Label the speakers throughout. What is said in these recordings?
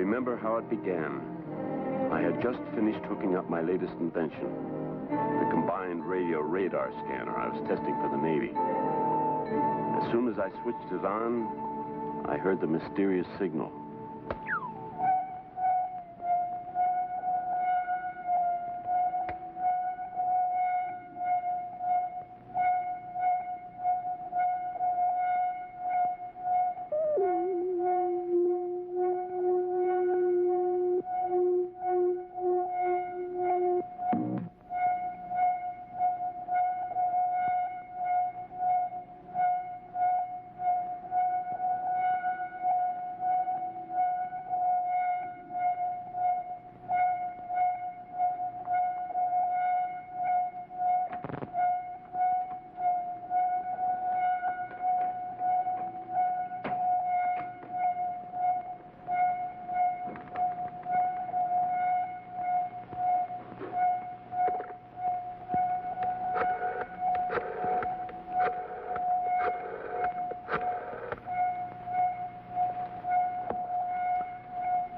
Speaker 1: remember how it began. I had just finished hooking up my latest invention, the combined radio radar scanner I was testing for the Navy. As soon as I switched it on, I heard the mysterious signal.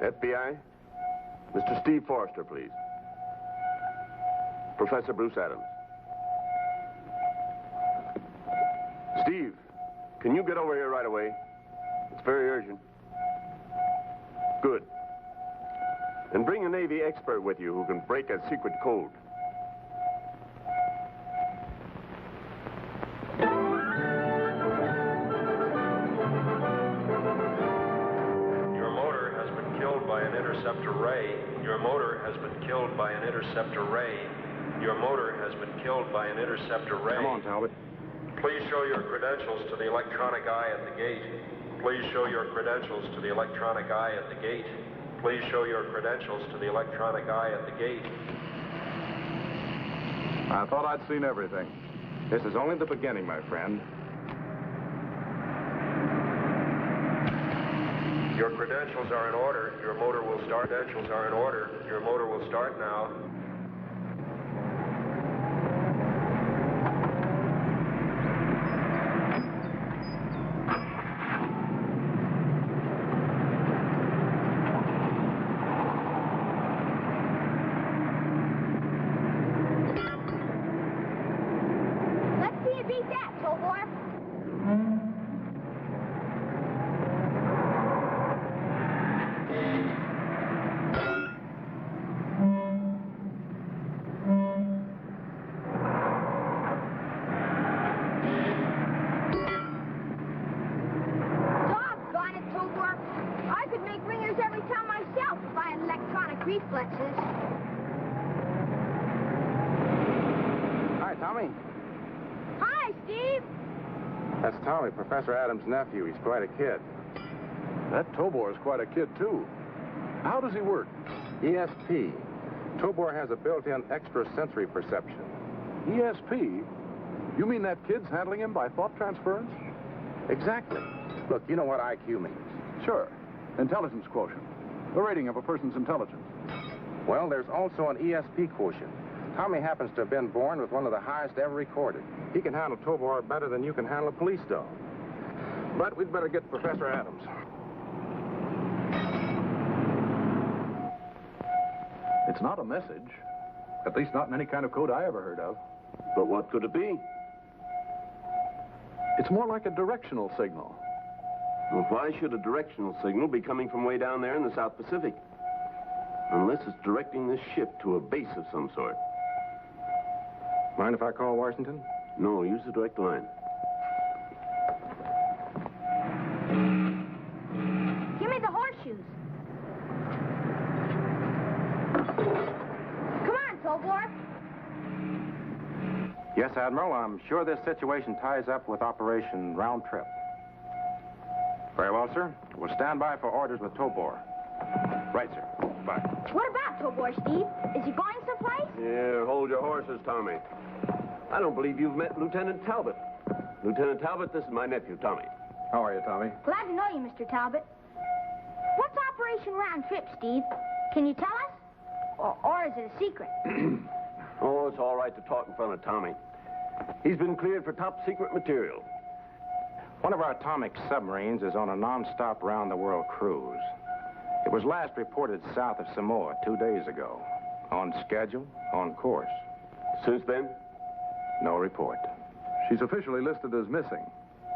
Speaker 1: FBI? Mr. Steve Forrester, please. Professor Bruce Adams. Steve, can you get over here right away? It's very urgent. Good. And bring a Navy expert with you who can break a secret code.
Speaker 2: Your motor has been killed by an interceptor ray. Your motor has been killed by an interceptor ray.
Speaker 1: Come on, Talbot.
Speaker 2: Please show your credentials to the electronic eye at the gate. Please show your credentials to the electronic eye at the gate. Please show your credentials to the electronic eye at the gate.
Speaker 3: I thought I'd seen everything. This is only the beginning, my friend.
Speaker 2: Your credentials are in order. Your motor will start. Credentials are in order. Your motor will start now.
Speaker 4: Let's see you beat that, Tobor. Reflexes.
Speaker 3: Hi, Tommy.
Speaker 4: Hi, Steve.
Speaker 3: That's Tommy, Professor Adams' nephew. He's quite a kid.
Speaker 5: That Tobor is quite a kid, too. How does he work?
Speaker 3: ESP. Tobor has a built-in extrasensory perception.
Speaker 5: ESP? You mean that kid's handling him by thought transference?
Speaker 3: Exactly. Look, you know what IQ means.
Speaker 5: Sure. Intelligence quotient. The rating of a person's intelligence.
Speaker 3: Well, there's also an ESP quotient. Tommy happens to have been born with one of the highest ever recorded. He can handle Tobor better than you can handle a police dog. But we'd better get Professor Adams.
Speaker 5: It's not a message. At least not in any kind of code I ever heard of.
Speaker 1: But what could it be?
Speaker 5: It's more like a directional signal.
Speaker 1: Well, why should a directional signal be coming from way down there in the South Pacific? Unless it's directing this ship to a base of some sort.
Speaker 3: Mind if I call Washington?
Speaker 1: No, use the direct line.
Speaker 4: Give me the horseshoes. Come on, Tobor.
Speaker 3: Yes, Admiral. I'm sure this situation ties up with Operation Round Trip. Very well, sir. We'll stand by for orders with Tobor. Right, sir. Bye.
Speaker 4: What about Tobor, Steve? Is he going someplace?
Speaker 1: Here, hold your horses, Tommy. I don't believe you've met Lieutenant Talbot. Lieutenant Talbot, this is my nephew, Tommy.
Speaker 5: How are you, Tommy?
Speaker 4: Glad to know you, Mr. Talbot. What's Operation Round Trip, Steve? Can you tell us? Or is it a secret?
Speaker 1: Oh, it's all right to talk in front of Tommy. He's been cleared for top secret material.
Speaker 3: One of our atomic submarines is on a non-stop round-the-world cruise. It was last reported south of Samoa 2 days ago. On schedule, on course.
Speaker 1: Since then?
Speaker 3: No report.
Speaker 5: She's officially listed as missing.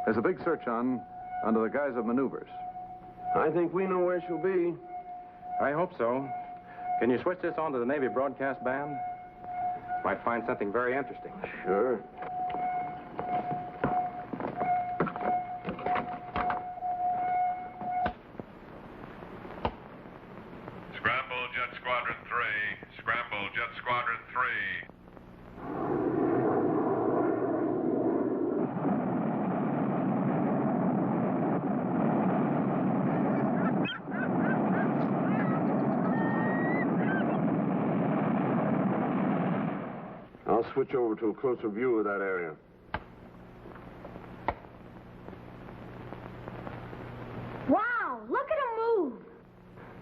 Speaker 5: There's a big search on under the guise of maneuvers.
Speaker 1: I think we know where she'll be.
Speaker 3: I hope so. Can you switch this on to the Navy broadcast band? Might find something very interesting.
Speaker 1: Sure.
Speaker 6: Scramble Jet Squadron 3. Scramble Jet Squadron 3.
Speaker 1: I'll switch over to a closer view of that area.
Speaker 4: Wow, look at them move.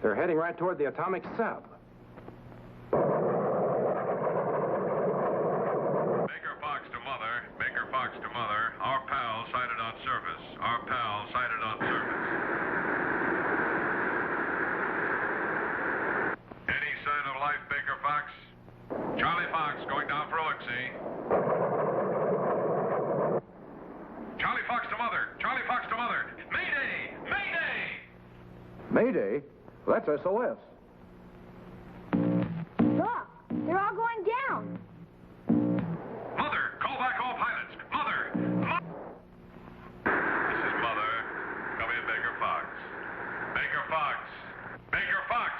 Speaker 3: They're heading right toward the Atomic Sub.
Speaker 6: Baker Fox to Mother. Baker Fox to Mother. Our pal sighted on surface. Our pal sighted on surface. Any sign of life, Baker Fox? Charlie Fox going down for Oxy. Charlie Fox to Mother. Charlie Fox to Mother. Mayday! Mayday!
Speaker 5: Mayday? Well, that's SOS.
Speaker 4: Look, they're all going down.
Speaker 6: Mother, call back all pilots. Mother! This is Mother. Come in, Baker Fox. Baker Fox. Baker Fox!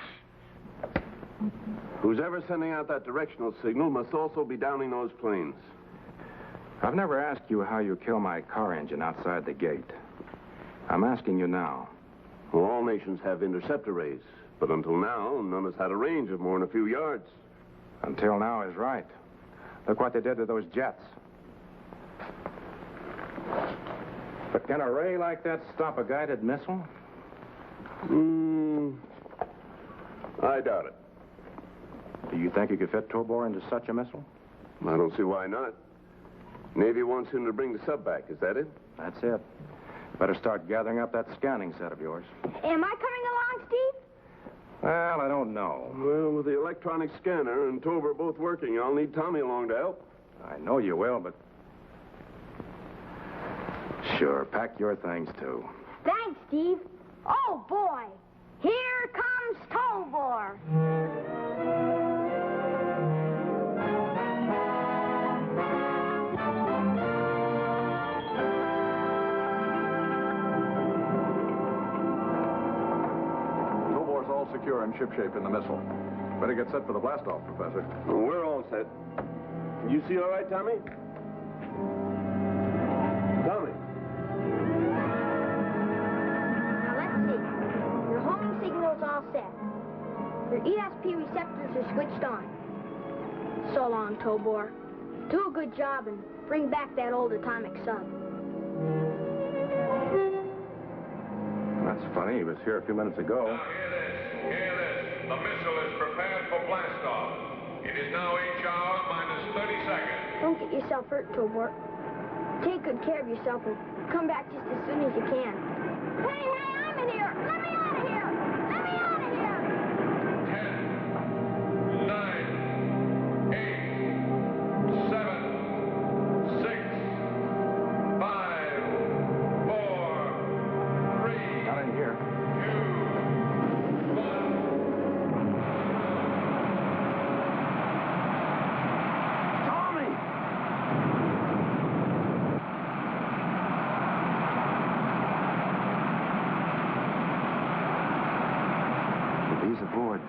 Speaker 1: Who's ever sending out that directional signal must also be downing those planes.
Speaker 3: I've never asked you how you kill my car engine outside the gate. I'm asking you now.
Speaker 1: Well, all nations have intercept arrays, but until now, none has had a range of more than a few yards.
Speaker 3: Until now is right. Look what they did to those jets. But can a ray like that stop a guided missile?
Speaker 1: I doubt it.
Speaker 3: Do you think you could fit Tobor into such a missile?
Speaker 1: I don't see why not. Navy wants him to bring the sub back, is that it?
Speaker 3: That's it. Better start gathering up that scanning set of yours.
Speaker 4: Am I coming along, Steve?
Speaker 3: Well, I don't know.
Speaker 1: Well, with the electronic scanner and Tobor both working, I'll need Tommy along to help.
Speaker 3: I know you will, but... Sure, pack your things, too.
Speaker 4: Thanks, Steve. Oh, boy. Here comes Tobor.
Speaker 5: Tobor's all secure and shipshape in the missile. Better get set for the blast-off, Professor.
Speaker 1: Well, we're all set. Can you see all right, Tommy? Tommy.
Speaker 4: Now, let's see. Your homing signal's all set. Your ESP receptors are switched on. So long, Tobor. Do a good job and bring back that old atomic sub.
Speaker 3: That's funny. He was here a few minutes ago.
Speaker 6: Now hear this. Hear this. The missile is prepared for blastoff. It is now each hour minus 30 seconds.
Speaker 4: Don't get yourself hurt, Tobor. Take good care of yourself and come back just as soon as you can. Hey, I'm in here! Let me out of here! Let me out of here!
Speaker 6: 10, 9, 8, 7, 6, 5, 4, 3,
Speaker 3: Not in here.
Speaker 6: 2, 1.
Speaker 1: Tommy!
Speaker 3: If he's aboard,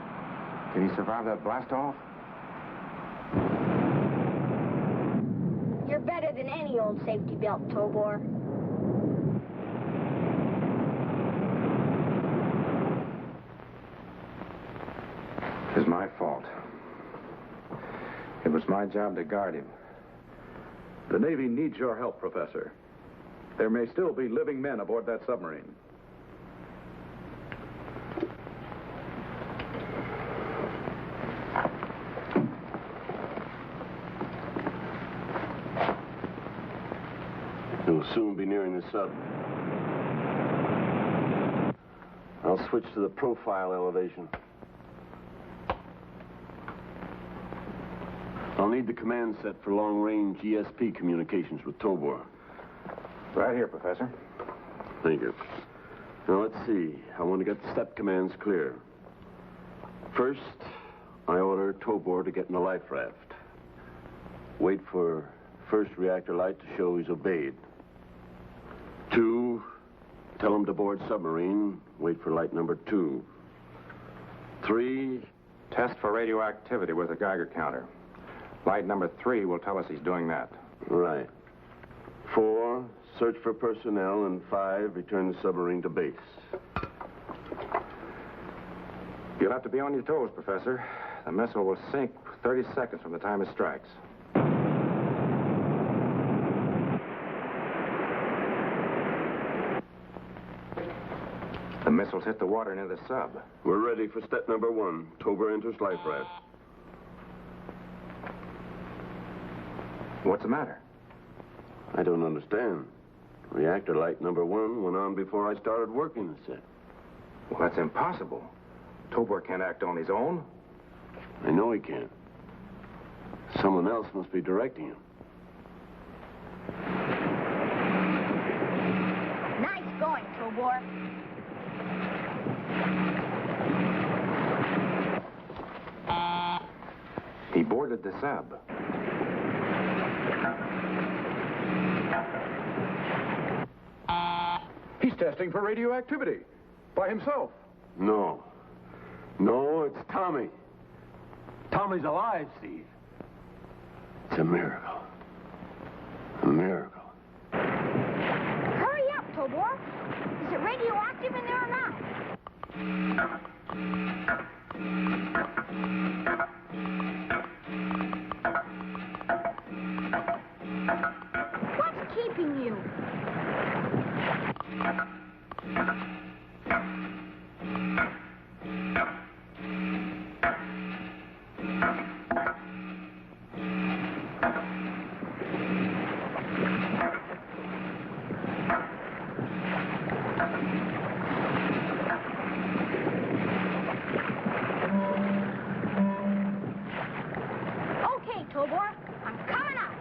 Speaker 3: can he survive that blast-off?
Speaker 4: You're better than any old safety belt, Tobor.
Speaker 3: It's my fault. It was my job to guard him.
Speaker 5: The Navy needs your help, Professor. There may still be living men aboard that submarine.
Speaker 1: He'll soon be nearing the sub. I'll I'll switch to the profile elevation. I'll need the command set for long-range ESP communications with Tobor.
Speaker 3: Right here, Professor.
Speaker 1: Thank you. Now, let's see. I want to get the step commands clear. First, I order Tobor to get in the life raft. Wait for first reactor light to show he's obeyed. 2, tell him to board submarine. Wait for light number 2. 3,
Speaker 3: Test for radioactivity with a Geiger counter. Light number 3 will tell us he's doing that.
Speaker 1: right. 4, search for personnel. And 5, return the submarine to base.
Speaker 3: You'll have to be on your toes, Professor. The missile will sink 30 seconds from the time it strikes. The missiles hit the water near the sub.
Speaker 1: We're ready for step number 1. Tobor enters life raft.
Speaker 3: What's the matter?
Speaker 1: I don't understand. Reactor light number 1 went on before I started working the set.
Speaker 3: Well, that's impossible. Tobor can't act on his own.
Speaker 1: I know he can't. Someone else must be directing him.
Speaker 4: Nice going, Tobor.
Speaker 3: He boarded the sub.
Speaker 5: He's testing for radioactivity. By himself.
Speaker 1: No. No, it's Tommy. Tommy's alive, Steve. It's a miracle. A miracle.
Speaker 4: Hurry up, Tobor. Is it radioactive in there or not? What's keeping you? Okay, Tobor. I'm coming up.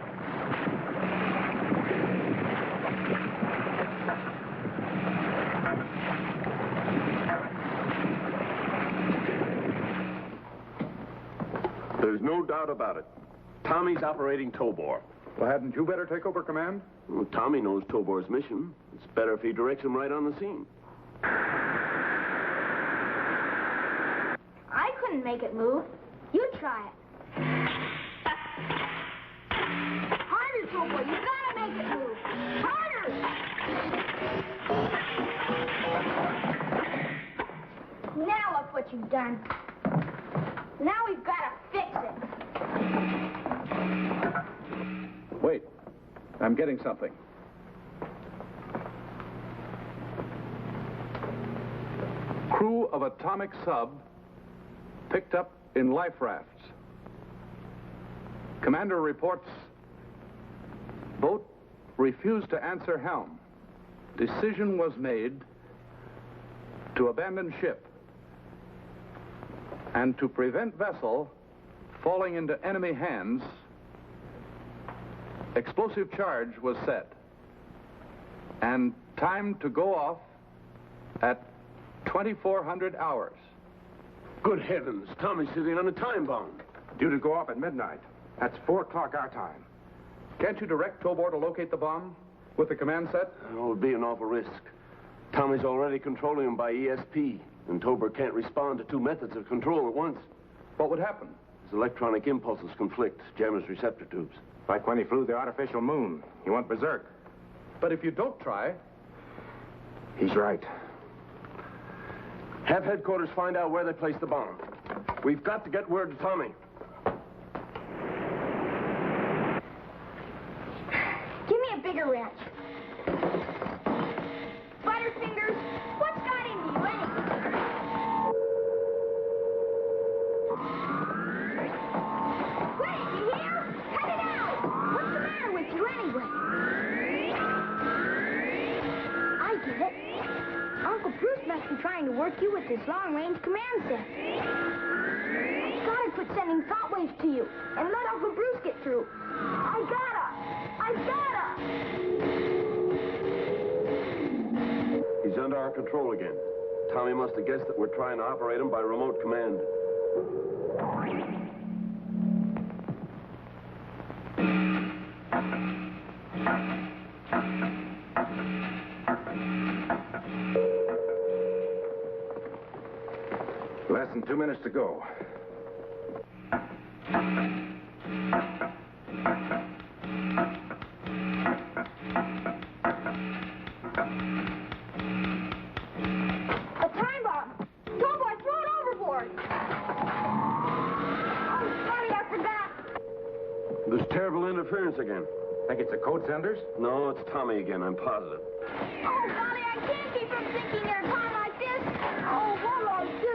Speaker 1: There's no doubt about it. Tommy's operating Tobor.
Speaker 5: Well, hadn't you better take over command?
Speaker 1: Well, Tommy knows Tobor's mission. It's better if he directs him right on the scene.
Speaker 4: I couldn't make it move. You try it. Harder, Tobor. You gotta make it move. Harder! Now look what you've done. Now we've gotta fix it.
Speaker 5: Wait. I'm getting something. Crew of Atomic Sub picked up in life rafts. Commander reports boat refused to answer helm. Decision was made to abandon ship and to prevent vessel falling into enemy hands. Explosive charge was set and time to go off at 2400 hours.
Speaker 1: Good heavens, Tommy's sitting on a time bomb.
Speaker 3: Due to go off at midnight. That's 4 o'clock our time.
Speaker 5: Can't you direct Tobor to locate the bomb with the command set?
Speaker 1: Oh, it would be an awful risk. Tommy's already controlling him by ESP, and Tobor can't respond to 2 methods of control at once.
Speaker 5: What would happen?
Speaker 1: His electronic impulses conflict, jam his receptor tubes.
Speaker 3: Like when he flew the artificial moon. He went berserk.
Speaker 5: But if you don't try,
Speaker 3: He's right.
Speaker 1: Have headquarters find out where they placed the bomb. We've got to get word to Tommy.
Speaker 4: Give me a bigger wrench. Butterfingers, what's got into you anyway? Quit it, you hear? Cut it out! What's the matter with you anyway? I get it. Our Uncle Bruce must be trying to work you with this long-range command set. Gotta quit sending thought waves to you and let Uncle Bruce get through. I gotta!
Speaker 1: He's under our control again. Tommy must have guessed that we're trying to operate him by remote command.
Speaker 3: Less than 2 minutes to go.
Speaker 4: A time bomb! Tobor, throw it overboard! Oh, sorry, I forgot.
Speaker 1: There's terrible interference again.
Speaker 3: Think it's the code senders?
Speaker 1: No, it's Tommy again, I'm positive.
Speaker 4: Oh, Golly, I can't keep from thinking there a time like this. Oh, what'll I do?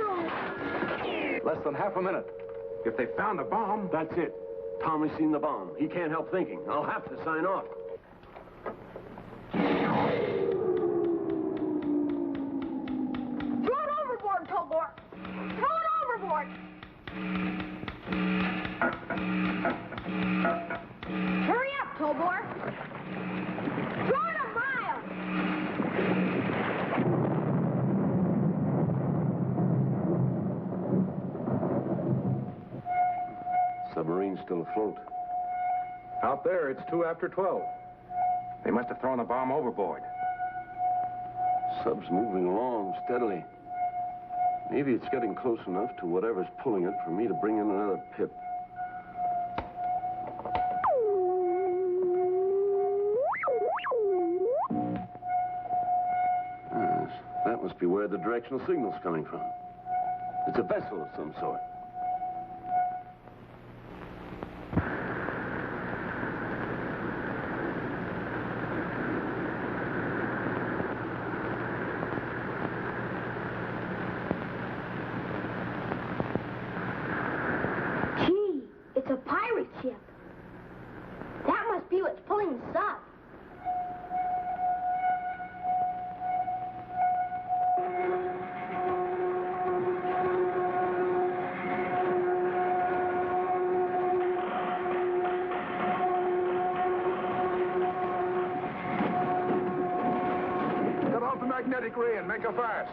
Speaker 3: Less than half a minute. If they found the bomb...
Speaker 1: That's it. Tommy's seen the bomb. He can't help thinking. I'll have to sign off.
Speaker 4: Throw it overboard, Tobor! Throw it overboard! Hurry up, Tobor! Throw it a mile!
Speaker 1: Submarine's still afloat.
Speaker 3: Out there, it's 2 after 12. They must have thrown the bomb overboard.
Speaker 1: Sub's moving along steadily. Maybe it's getting close enough to whatever's pulling it for me to bring in another pip. Yes, that must be where the directional signal's coming from. It's a vessel of some sort.
Speaker 4: It's a pirate ship. That must be what's pulling the sub.
Speaker 3: Cut off the magnetic ray and make her fast.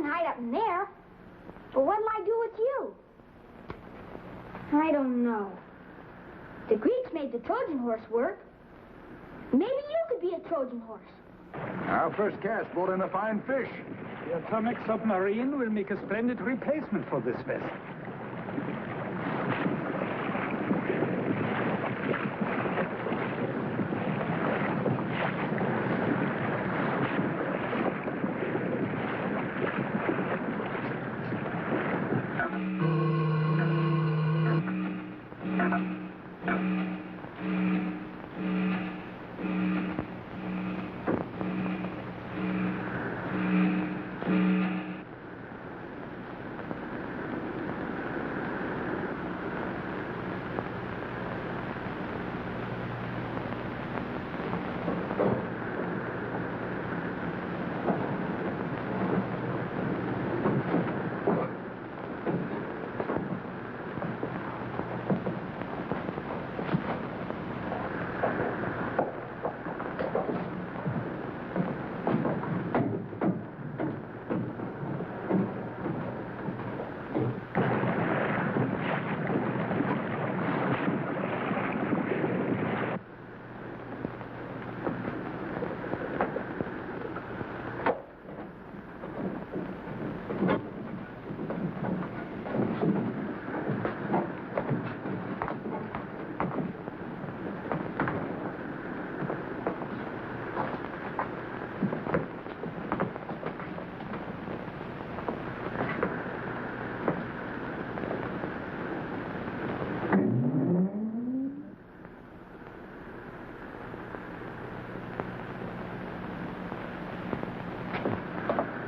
Speaker 4: Hide up in there. But what'll I do with you? I don't know. The Greeks made the Trojan horse work. Maybe you could be a Trojan horse.
Speaker 3: Our first cast brought in a fine fish.
Speaker 7: The Atomic Submarine will make a splendid replacement for this vessel.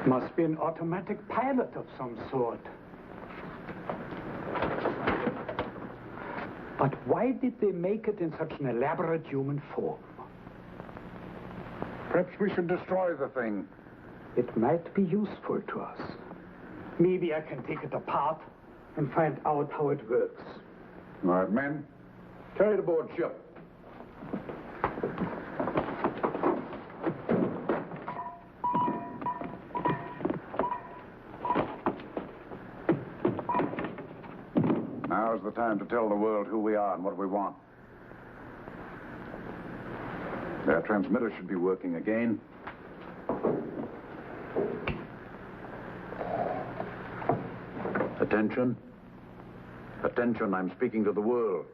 Speaker 7: Must be an automatic pilot of some sort. But why did they make it in such an elaborate human form?
Speaker 8: Perhaps we should destroy the thing.
Speaker 7: It might be useful to us. Maybe I can take it apart and find out how it works.
Speaker 8: All right, men, carry it aboard ship. Now's the time to tell the world who we are and what we want. Their transmitter should be working again. Attention. Attention, I'm speaking to the world.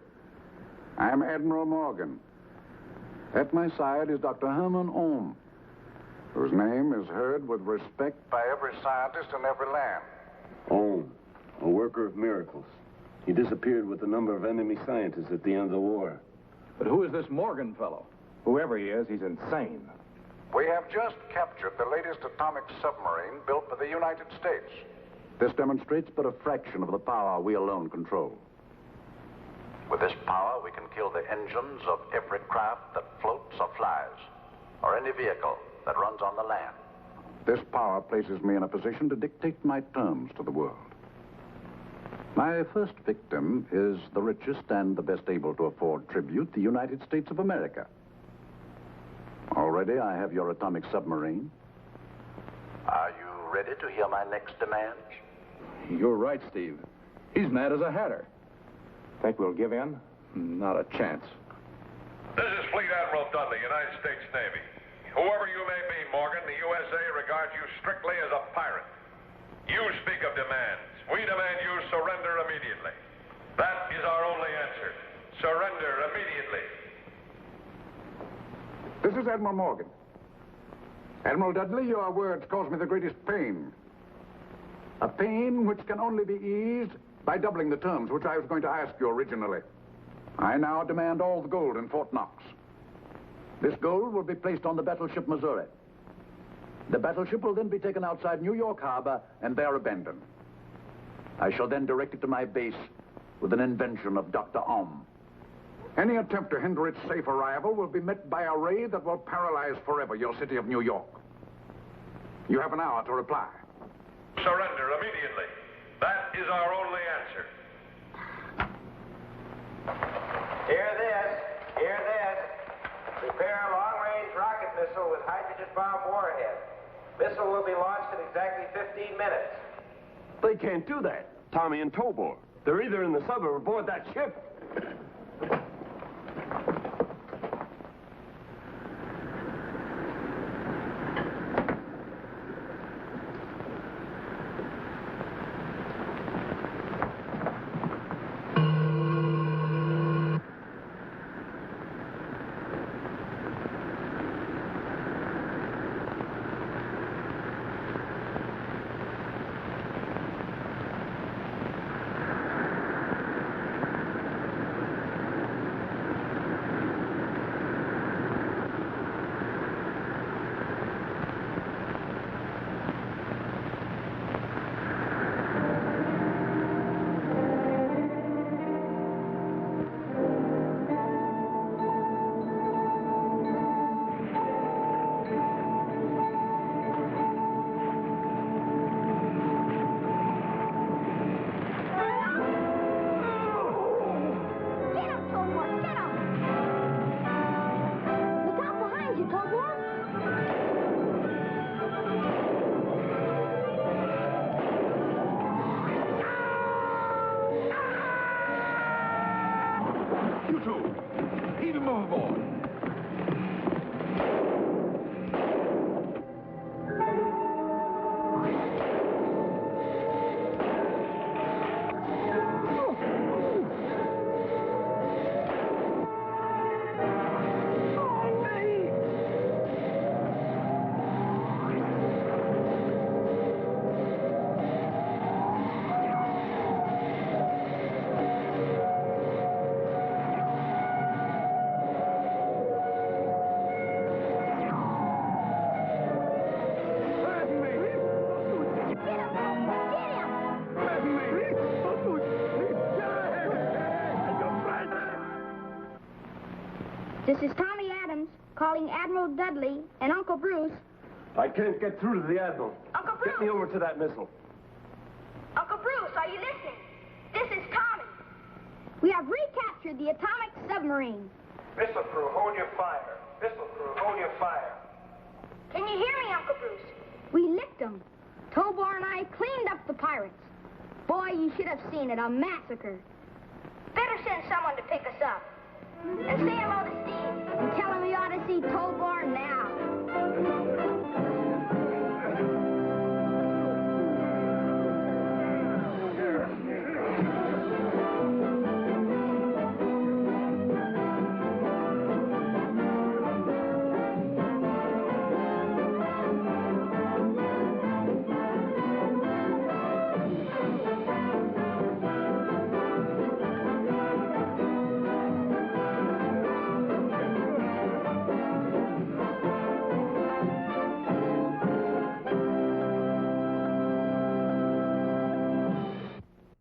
Speaker 8: I'm Admiral Morgan. At my side is Dr. Herman Ohm, whose name is heard with respect by every scientist in every land.
Speaker 1: Ohm, a worker of miracles. He disappeared with a number of enemy scientists at the end of the war.
Speaker 3: But who is this Morgan fellow? Whoever he is, he's insane.
Speaker 8: We have just captured the latest atomic submarine built by the United States. This demonstrates but a fraction of the power we alone control.
Speaker 9: With this power, we can kill the engines of every craft that floats or flies, or any vehicle that runs on the land.
Speaker 8: This power places me in a position to dictate my terms to the world. My first victim is the richest and the best able to afford tribute, the United States of America. Already I have your atomic submarine.
Speaker 9: Are you ready to hear my next demands?
Speaker 3: You're right, Steve. He's mad as a hatter. Think we'll give in? Not a chance.
Speaker 6: This is Fleet Admiral Dudley, United States Navy. Whoever you may be, Morgan, the USA regards you strictly as a pirate. You speak of demands. We demand you surrender immediately. That is our only answer. Surrender immediately.
Speaker 8: This is Admiral Morgan. Admiral Dudley, your words cause me the greatest pain. A pain which can only be eased by doubling the terms which I was going to ask you originally. I now demand all the gold in Fort Knox. This gold will be placed on the battleship Missouri. The battleship will then be taken outside New York Harbor and there abandoned. I shall then direct it to my base with an invention of Dr. Ohm. Any attempt to hinder its safe arrival will be met by a ray that will paralyze forever your city of New York. You have an hour to reply.
Speaker 6: Surrender immediately. That is our only answer.
Speaker 10: Hear this. Hear this. Prepare a long-range rocket missile with hydrogen bomb warhead. Missile will be launched in exactly 15 minutes.
Speaker 1: They can't do that. Tommy and Tobor. They're either in the sub or aboard that ship.
Speaker 4: This is Tommy Adams calling Admiral Dudley and Uncle Bruce.
Speaker 11: I can't get through to the Admiral.
Speaker 4: Uncle Bruce!
Speaker 11: Get me over to that missile.
Speaker 4: Uncle Bruce, are you listening? This is Tommy. We have recaptured the Atomic Submarine.
Speaker 10: Missile crew, hold your fire. Missile crew, hold your fire.
Speaker 4: Can you hear me, Uncle Bruce? We licked them. Tobor and I cleaned up the pirates. Boy, you should have seen it, a massacre. Better send someone to pick us up. And say hello to Steve and tell him we ought to see Tobor